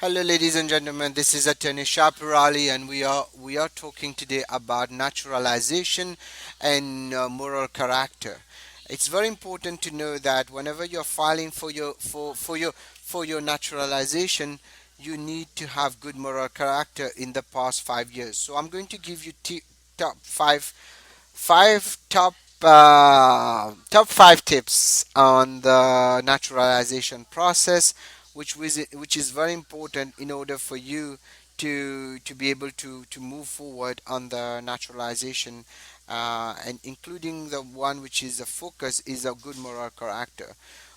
Hello, ladies and gentlemen. This is Attorney Shapirali, and we are talking today about naturalization and moral character. It's very important to know that whenever you're filing for your naturalization, you need to have good moral character in the past 5 years. So I'm going to give you top five top five tips on the naturalization process, which is very important in order for you to be able to move forward on the naturalization, and including the one which is the focus is a good moral character.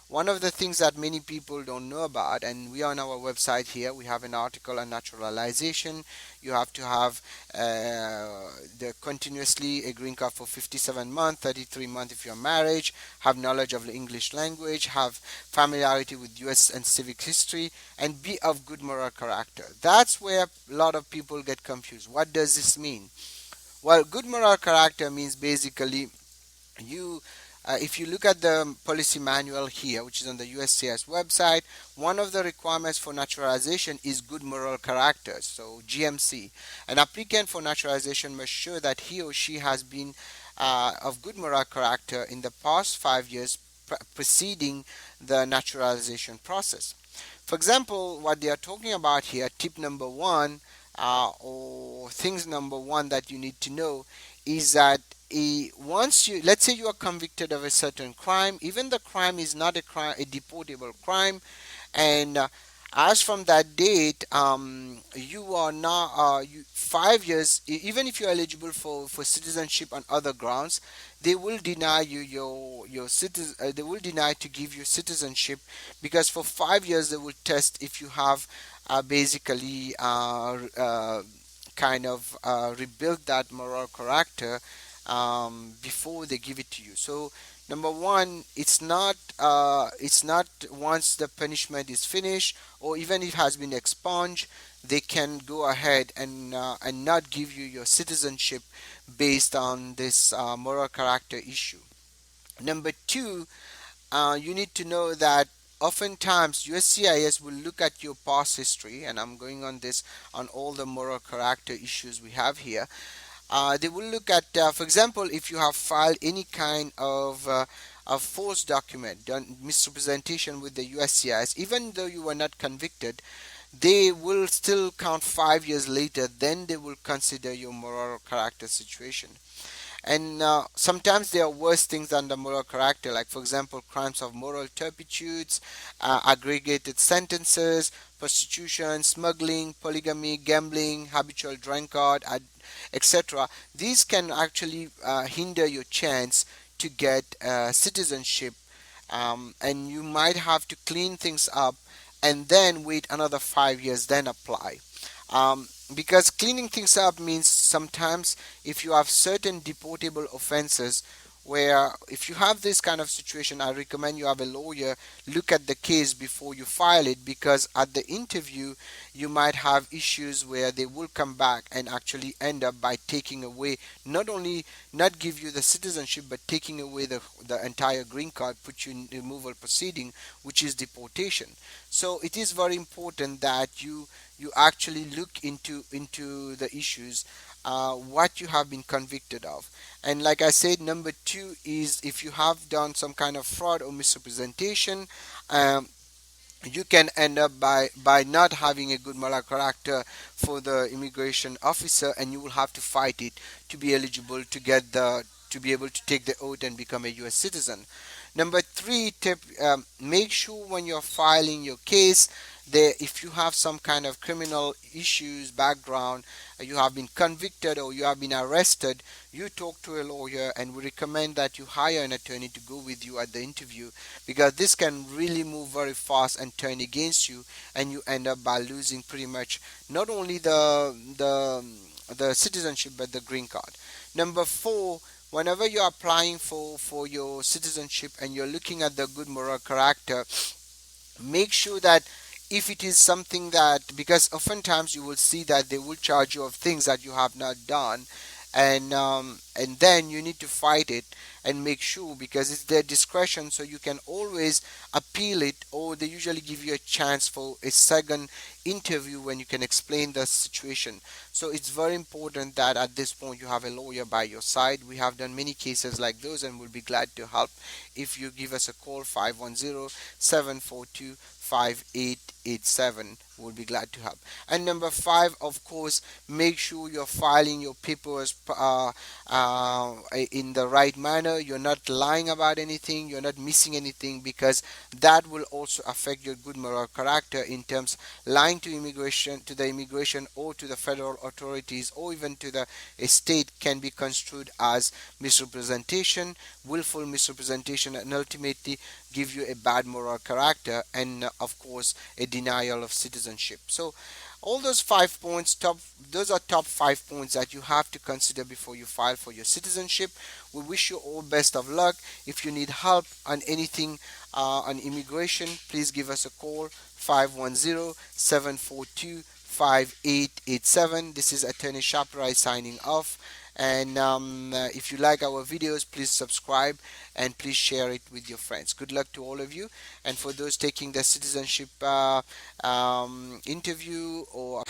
One of the things that many people don't know about, and we on our website here, we have an article on naturalization. You have to have the continuously a green card for 57 months, 33 months if you're married, have knowledge of the English language, have familiarity with US and civic history, and be of good moral character. That's where a lot of people get confused. What does this mean? Well, good moral character means basically you if you look at the policy manual here, which is on the USCIS website, one of the requirements for naturalization is good moral character, so GMC. An applicant for naturalization must show that he or she has been of good moral character in the past 5 years preceding the naturalization process. For example, what they are talking about here, tip number one, or things number one that you need to know is that once you, let's say you are convicted of a certain crime, even the crime is not a crime, a deportable crime, and as from that date, you are now 5 years. Even if you are eligible for citizenship on other grounds, they will deny you your citizen. They will deny to give you citizenship because for 5 years they will test if you have basically kind of rebuild that moral character before they give it to you. So number one, it's not once the punishment is finished or even if it has been expunged, they can go ahead and not give you your citizenship based on this moral character issue. Number two, you need to know that oftentimes USCIS will look at your past history, and I'm going on this on all the moral character issues we have here. They will look at, for example, if you have filed any kind of false document, done misrepresentation with the USCIS, even though you were not convicted, they will still count 5 years later. Then they will consider your moral character situation. And sometimes there are worse things than the moral character, like for example, crimes of moral turpitudes, aggregated sentences, prostitution, smuggling, polygamy, gambling, habitual drunkard, etc. These can actually hinder your chance to get citizenship, and you might have to clean things up and then wait another 5 years, then apply. Because cleaning things up means sometimes if you have certain deportable offenses, where if you have this kind of situation, I recommend you have a lawyer look at the case before you file it, because at the interview you might have issues where they will come back and actually end up by taking away, not only not give you the citizenship, but taking away the entire green card, put you in removal proceeding, which is deportation. So it is very important that you actually look into the issues, what you have been convicted of. And like I said, number two is if you have done some kind of fraud or misrepresentation, um, you can end up by not having a good moral character for the immigration officer, and you will have to fight it to be eligible to be able to take the oath and become a US citizen. Number three tip, make sure when you're filing your case, there if you have some kind of criminal issues background, you have been convicted or you have been arrested, you talk to a lawyer, and we recommend that you hire an attorney to go with you at the interview, because this can really move very fast and turn against you, and you end up by losing pretty much not only the citizenship but the green card. Number four, whenever you're applying for your citizenship and you're looking at the good moral character, make sure that if it is something that, because oftentimes you will see that they will charge you of things that you have not done, and then you need to fight it and make sure, because it's their discretion, so you can always appeal it, or they usually give you a chance for a second interview when you can explain the situation. So it's very important that at this point you have a lawyer by your side. We have done many cases like those, and we'll be glad to help if you give us a call. 510-742-5887. We'll be glad to help. And number five, of course, make sure you're filing your papers in the right manner. You're not lying about anything, you're not missing anything, because that will also affect your good moral character. In terms, lying to the immigration or to the federal authorities or even to the state can be construed as misrepresentation, willful misrepresentation, and ultimately give you a bad moral character, and of course a denial of citizenship. So all those 5 points, those are top 5 points that you have to consider before you file for your citizenship. We wish you all best of luck. If you need help on anything on immigration, please give us a call. 510-742-5887. This is Attorney Shaprai signing off. And if you like our videos, please subscribe and please share it with your friends. Good luck to all of you. And for those taking the citizenship interview or